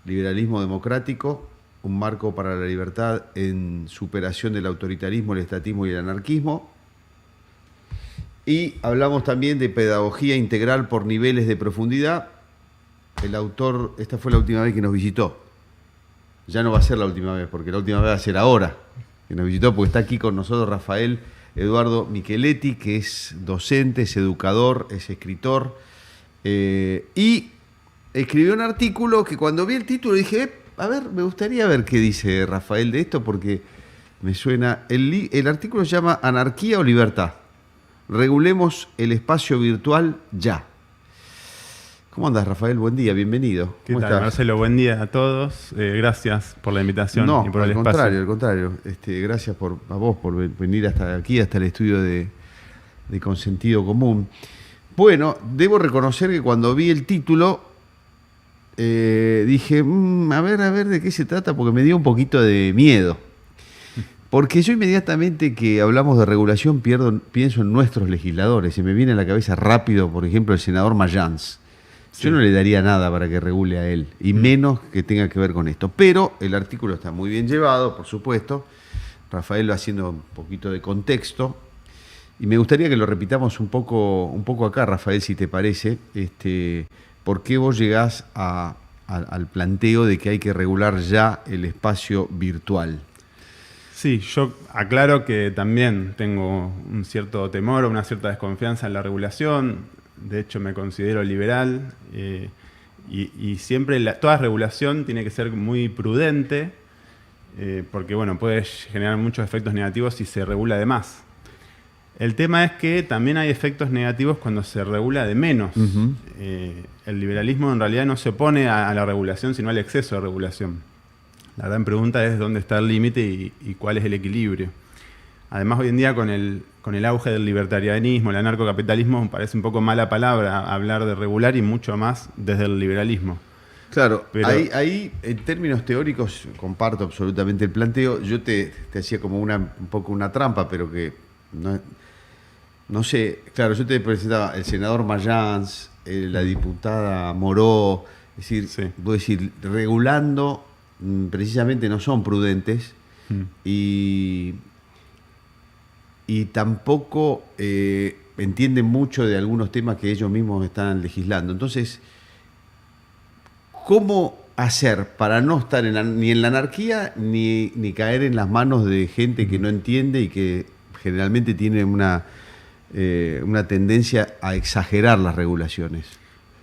Liberalismo democrático, un marco para la libertad en superación del autoritarismo, el estatismo y el anarquismo. Y hablamos también de pedagogía integral por niveles de profundidad. El autor, esta fue la última vez que nos visitó. Ya no va a ser la última vez, porque la última vez va a ser ahora que nos visitó, porque está aquí con nosotros Rafael Eduardo Micheletti, que es docente, es educador, es escritor, y escribió un artículo que cuando vi el título dije, a ver, me gustaría ver qué dice Rafael de esto, porque me suena. El artículo se llama Anarquía o Libertad. Regulemos el espacio virtual ya. ¿Cómo andas, Rafael? Buen día, bienvenido. ¿Qué ¿Cómo tal, estás? Marcelo? Buen día a todos. Gracias por la invitación No, y por el al espacio. contrario, al contrario. Gracias a vos por venir hasta aquí, hasta el estudio de Consentido Común. Bueno, debo reconocer que cuando vi el título dije, a ver de qué se trata, porque me dio un poquito de miedo. Porque yo inmediatamente que hablamos de regulación pienso en nuestros legisladores. Se me viene a la cabeza rápido, por ejemplo, el senador Mayans. Sí. Yo no le daría nada para que regule a él, y menos que tenga que ver con esto. Pero el artículo está muy bien llevado, por supuesto. Rafael lo haciendo un poquito de contexto. Y me gustaría que lo repitamos un poco acá, Rafael, si te parece. ¿Por qué vos llegás al planteo de que hay que regular ya el espacio virtual? Sí, yo aclaro que también tengo un cierto temor o una cierta desconfianza en la regulación. De hecho, me considero liberal y siempre toda regulación tiene que ser muy prudente porque bueno, puede generar muchos efectos negativos si se regula de más. El tema es que también hay efectos negativos cuando se regula de menos. Uh-huh. El liberalismo en realidad no se opone a la regulación, sino al exceso de regulación. La gran pregunta es dónde está el límite y cuál es el equilibrio. Además, hoy en día con el auge del libertarianismo, el anarcocapitalismo, me parece un poco mala palabra hablar de regular y mucho más desde el liberalismo. Claro, Pero ahí en términos teóricos comparto absolutamente el planteo. Yo te hacía como un poco una trampa, pero que no sé. Claro, yo te presentaba el senador Mayans, la diputada Moró, es decir, Sí. voy a decir, regulando precisamente no son prudentes y tampoco entienden mucho de algunos temas que ellos mismos están legislando. Entonces, ¿cómo hacer para no estar ni en la anarquía ni caer en las manos de gente que no entiende y que generalmente tiene una tendencia a exagerar las regulaciones?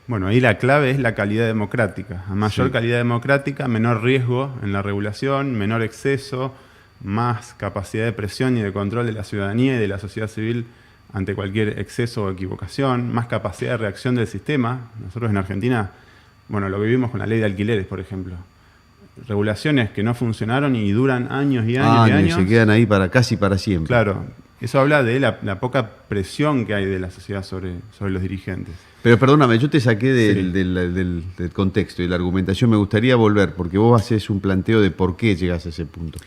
bueno, ahí la clave es la calidad democrática. A mayor Sí. calidad democrática, menor riesgo en la regulación, menor exceso, más capacidad de presión y de control de la ciudadanía y de la sociedad civil ante cualquier exceso o equivocación, más capacidad de reacción del sistema. Nosotros en Argentina, bueno, lo vivimos con la ley de alquileres, por ejemplo. Regulaciones que no funcionaron y duran años y años y años. Y se quedan ahí casi para siempre. Claro, eso habla de la poca presión que hay de la sociedad sobre los dirigentes. Pero perdóname, yo te saqué Sí. del contexto y la argumentación. Me gustaría volver, porque vos haces un planteo de por qué llegás a ese punto.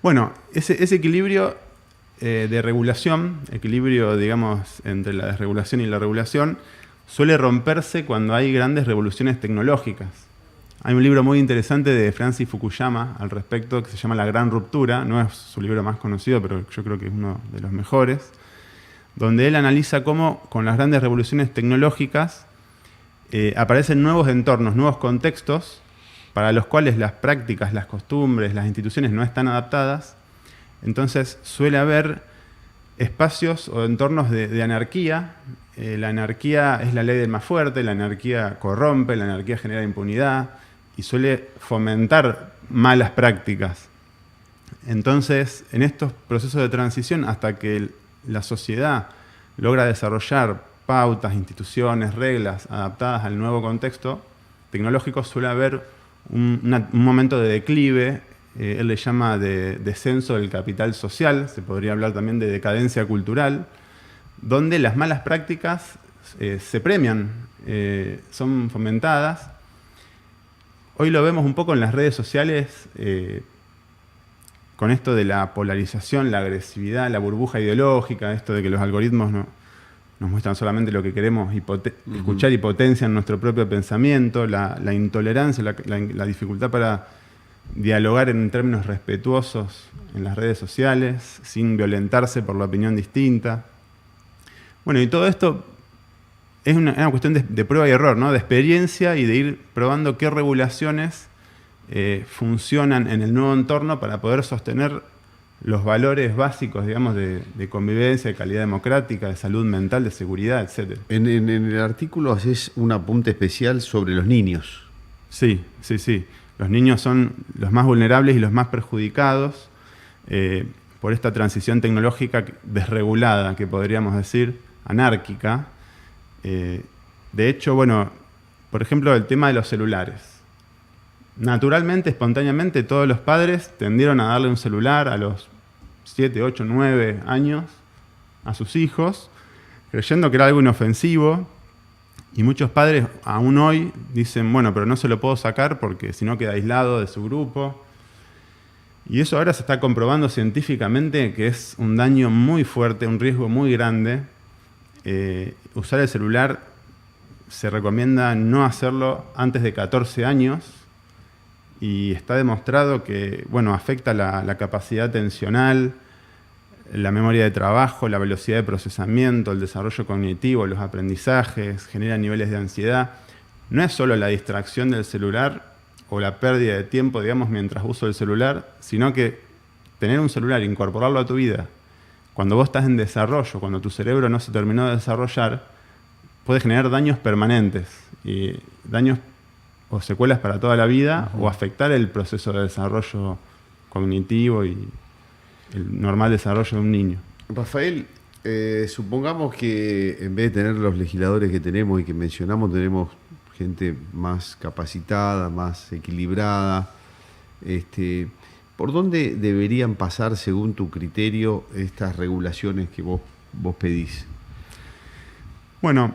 Bueno, ese equilibrio de regulación, equilibrio, digamos, entre la desregulación y la regulación, suele romperse cuando hay grandes revoluciones tecnológicas. Hay un libro muy interesante de Francis Fukuyama al respecto que se llama La Gran Ruptura. No es su libro más conocido, pero yo creo que es uno de los mejores, donde él analiza cómo con las grandes revoluciones tecnológicas aparecen nuevos entornos, nuevos contextos para los cuales las prácticas, las costumbres, las instituciones no están adaptadas. Entonces suele haber espacios o entornos de anarquía. La anarquía es la ley del más fuerte, la anarquía corrompe, la anarquía genera impunidad y suele fomentar malas prácticas. Entonces, en estos procesos de transición, hasta que la sociedad logra desarrollar pautas, instituciones, reglas adaptadas al nuevo contexto tecnológico, suele haber un momento de declive. Él le llama de descenso del capital social, se podría hablar también de decadencia cultural, donde las malas prácticas se premian, son fomentadas. Hoy lo vemos un poco en las redes sociales, con esto de la polarización, la agresividad, la burbuja ideológica, esto de que los algoritmos nos muestran solamente lo que queremos escuchar y potencian nuestro propio pensamiento, la intolerancia, la dificultad para dialogar en términos respetuosos en las redes sociales, sin violentarse por la opinión distinta. Bueno, y todo esto es una cuestión de prueba y error, ¿no? De experiencia y de ir probando qué regulaciones funcionan en el nuevo entorno para poder sostener los valores básicos, digamos, de convivencia, de calidad democrática, de salud mental, de seguridad, etc. En el artículo haces un apunte especial sobre los niños. Sí. Los niños son los más vulnerables y los más perjudicados por esta transición tecnológica desregulada, que podríamos decir, anárquica. De hecho, bueno, por ejemplo, el tema de los celulares. Naturalmente, espontáneamente, todos los padres tendieron a darle un celular a los 7, 8, 9 años a sus hijos, creyendo que era algo inofensivo. Y muchos padres aún hoy dicen, bueno, pero no se lo puedo sacar porque si no queda aislado de su grupo. Y eso ahora se está comprobando científicamente que es un daño muy fuerte, un riesgo muy grande. Usar el celular se recomienda no hacerlo antes de 14 años y está demostrado que, bueno, afecta la capacidad atencional, la memoria de trabajo, la velocidad de procesamiento, el desarrollo cognitivo, los aprendizajes, genera niveles de ansiedad. No es solo la distracción del celular o la pérdida de tiempo, digamos, mientras uso el celular, sino que tener un celular, incorporarlo a tu vida, cuando vos estás en desarrollo, cuando tu cerebro no se terminó de desarrollar, puede generar daños permanentes, y daños o secuelas para toda la vida, o afectar el proceso de desarrollo cognitivo y el normal desarrollo de un niño. Rafael, supongamos que en vez de tener los legisladores que tenemos y que mencionamos, tenemos gente más capacitada, más equilibrada. ¿Por dónde deberían pasar, según tu criterio, estas regulaciones que vos pedís? Bueno,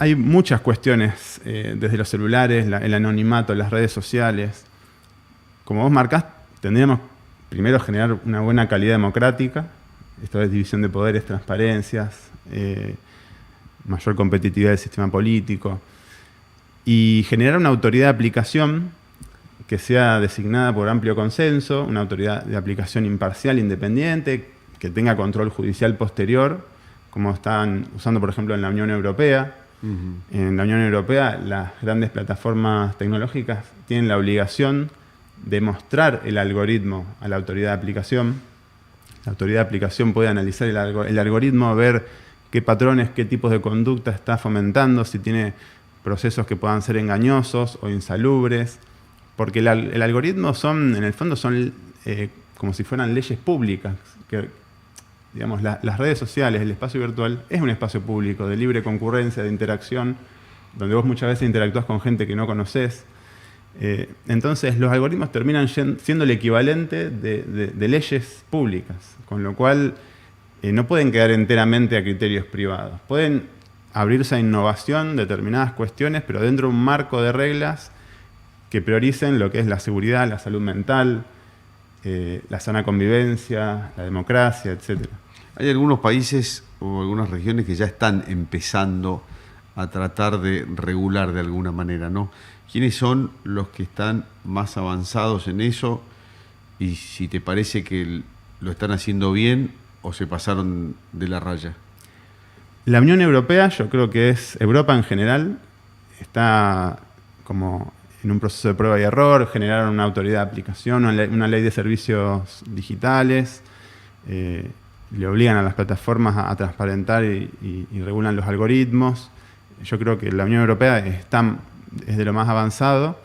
hay muchas cuestiones, desde los celulares, el anonimato, las redes sociales. Como vos marcás, tendríamos primero generar una buena calidad democrática, esto es división de poderes, transparencias, mayor competitividad del sistema político, y generar una autoridad de aplicación que sea designada por amplio consenso, una autoridad de aplicación imparcial, independiente, que tenga control judicial posterior, como están usando, por ejemplo, en la Unión Europea. En la Unión Europea, las grandes plataformas tecnológicas tienen la obligación de mostrar el algoritmo a la autoridad de aplicación. La autoridad de aplicación puede analizar el algoritmo, ver qué patrones, qué tipos de conducta está fomentando, si tiene procesos que puedan ser engañosos o insalubres, porque el algoritmo en el fondo son como si fueran leyes públicas, que digamos, las redes sociales, el espacio virtual, es un espacio público de libre concurrencia, de interacción, donde vos muchas veces interactúas con gente que no conocés. Entonces, los algoritmos terminan siendo el equivalente de leyes públicas, con lo cual no pueden quedar enteramente a criterios privados. Pueden abrirse a innovación determinadas cuestiones, pero dentro de un marco de reglas que prioricen lo que es la seguridad, la salud mental, la sana convivencia, la democracia, etc. Hay algunos países o algunas regiones que ya están empezando a tratar de regular de alguna manera, ¿no? ¿Quiénes son los que están más avanzados en eso? Y si te parece que lo están haciendo bien o se pasaron de la raya. La Unión Europea, yo creo que es Europa en general, está como en un proceso de prueba y error. Generaron una autoridad de aplicación, una ley de servicios digitales, le obligan a las plataformas a transparentar y regulan los algoritmos. Yo creo que la Unión Europea es de lo más avanzado.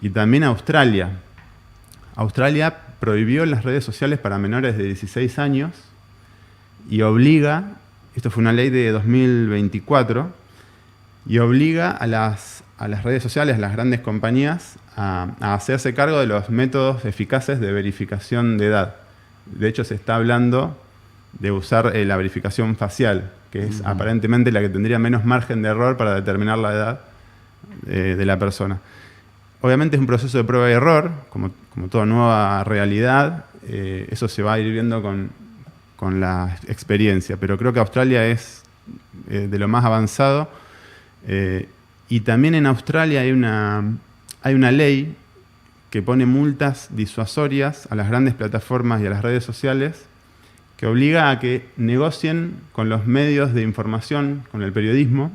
Y también Australia. Australia prohibió las redes sociales para menores de 16 años y obliga, esto fue una ley de 2024, y obliga a las redes sociales, a las grandes compañías, a hacerse cargo de los métodos eficaces de verificación de edad. De hecho, se está hablando de usar la verificación facial, que es aparentemente la que tendría menos margen de error para determinar la edad de la persona. Obviamente es un proceso de prueba y error, como toda nueva realidad. Eso se va a ir viendo con la experiencia, pero creo que Australia es de lo más avanzado. Y también en Australia hay una ley que pone multas disuasorias a las grandes plataformas y a las redes sociales, que obliga a que negocien con los medios de información, con el periodismo,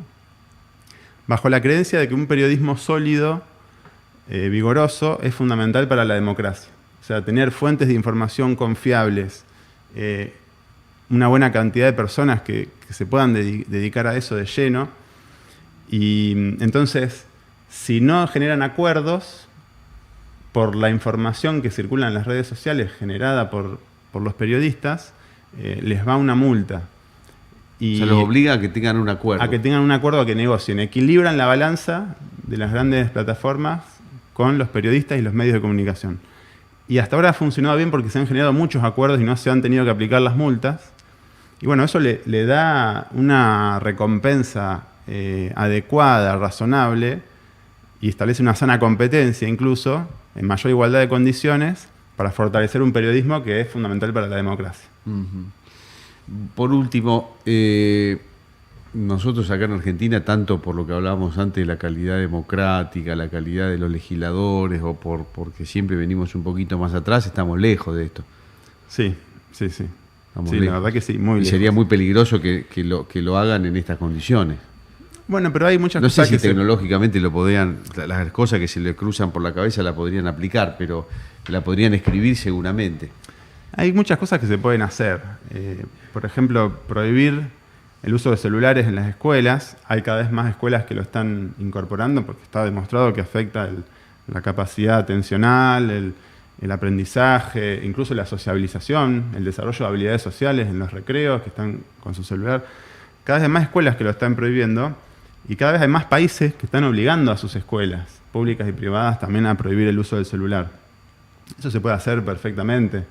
bajo la creencia de que un periodismo sólido, vigoroso, es fundamental para la democracia. O sea, tener fuentes de información confiables, una buena cantidad de personas que se puedan dedicar a eso de lleno. Y entonces, si no generan acuerdos por la información que circula en las redes sociales generada por los periodistas, les va una multa. Y o sea, los obliga a que tengan un acuerdo. A que tengan un acuerdo, a que negocien. Equilibran la balanza de las grandes plataformas con los periodistas y los medios de comunicación. Y hasta ahora ha funcionado bien porque se han generado muchos acuerdos y no se han tenido que aplicar las multas. Y bueno, eso le da una recompensa adecuada, razonable, y establece una sana competencia incluso, en mayor igualdad de condiciones, para fortalecer un periodismo que es fundamental para la democracia. Por último, nosotros acá en Argentina, tanto por lo que hablábamos antes de la calidad democrática, la calidad de los legisladores, o porque siempre venimos un poquito más atrás, estamos lejos de esto. Sí. Estamos lejos. La verdad que sí, muy lejos. Y sería muy peligroso que lo hagan en estas condiciones. Bueno, pero hay muchas cosas. No sé que si tecnológicamente lo podrían, las cosas que se le cruzan por la cabeza la podrían aplicar, pero la podrían escribir seguramente. Hay muchas cosas que se pueden hacer. Por ejemplo, prohibir el uso de celulares en las escuelas. Hay cada vez más escuelas que lo están incorporando porque está demostrado que afecta la capacidad atencional, el aprendizaje, incluso la sociabilización, el desarrollo de habilidades sociales en los recreos que están con su celular. Cada vez hay más escuelas que lo están prohibiendo y cada vez hay más países que están obligando a sus escuelas, públicas y privadas, también a prohibir el uso del celular. Eso se puede hacer perfectamente.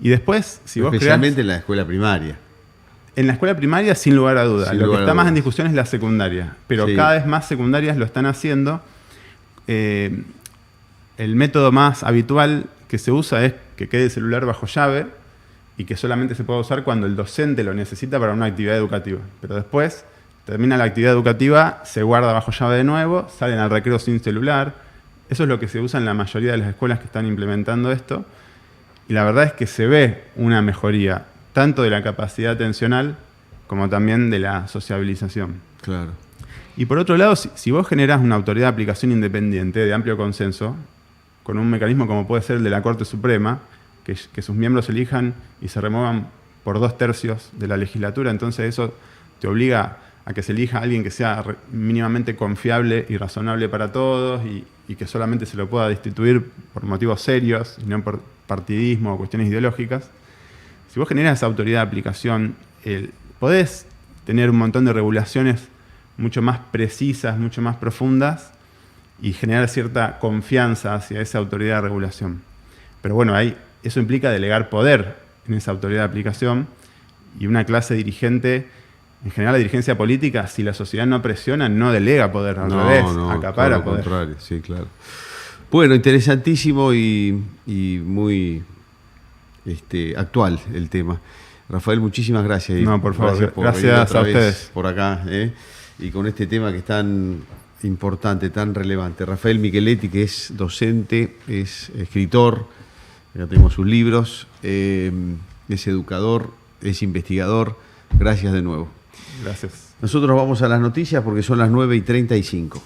Y después, si vos especialmente en la escuela primaria. En la escuela primaria, sin lugar a duda. Lo que está más en discusión es la secundaria, pero sí, cada vez más secundarias lo están haciendo. El método más habitual que se usa es que quede el celular bajo llave y que solamente se pueda usar cuando el docente lo necesita para una actividad educativa. Pero después termina la actividad educativa, se guarda bajo llave de nuevo, salen al recreo sin celular. Eso es lo que se usa en la mayoría de las escuelas que están implementando esto. Y la verdad es que se ve una mejoría tanto de la capacidad atencional como también de la sociabilización. Claro. Y por otro lado, si vos generás una autoridad de aplicación independiente de amplio consenso, con un mecanismo como puede ser el de la Corte Suprema, que sus miembros elijan y se remuevan por 2/3 de la legislatura, entonces eso te obliga a que se elija a alguien que sea mínimamente confiable y razonable para todos y que solamente se lo pueda destituir por motivos serios y no por partidismo o cuestiones ideológicas. Si vos generas esa autoridad de aplicación, podés tener un montón de regulaciones mucho más precisas, mucho más profundas y generar cierta confianza hacia esa autoridad de regulación. Pero bueno, eso implica delegar poder en esa autoridad de aplicación y una clase dirigente, en general la dirigencia política, si la sociedad no presiona, no delega poder, al revés, acapara poder. Contrario, sí, claro. Bueno, interesantísimo y muy actual el tema. Rafael, muchísimas gracias. No, por favor, gracias a ustedes por acá, y con este tema que es tan importante, tan relevante. Rafael Micheletti, que es docente, es escritor, ya tenemos sus libros, es educador, es investigador. Gracias de nuevo. Gracias. Nosotros vamos a las noticias porque son las 9:35.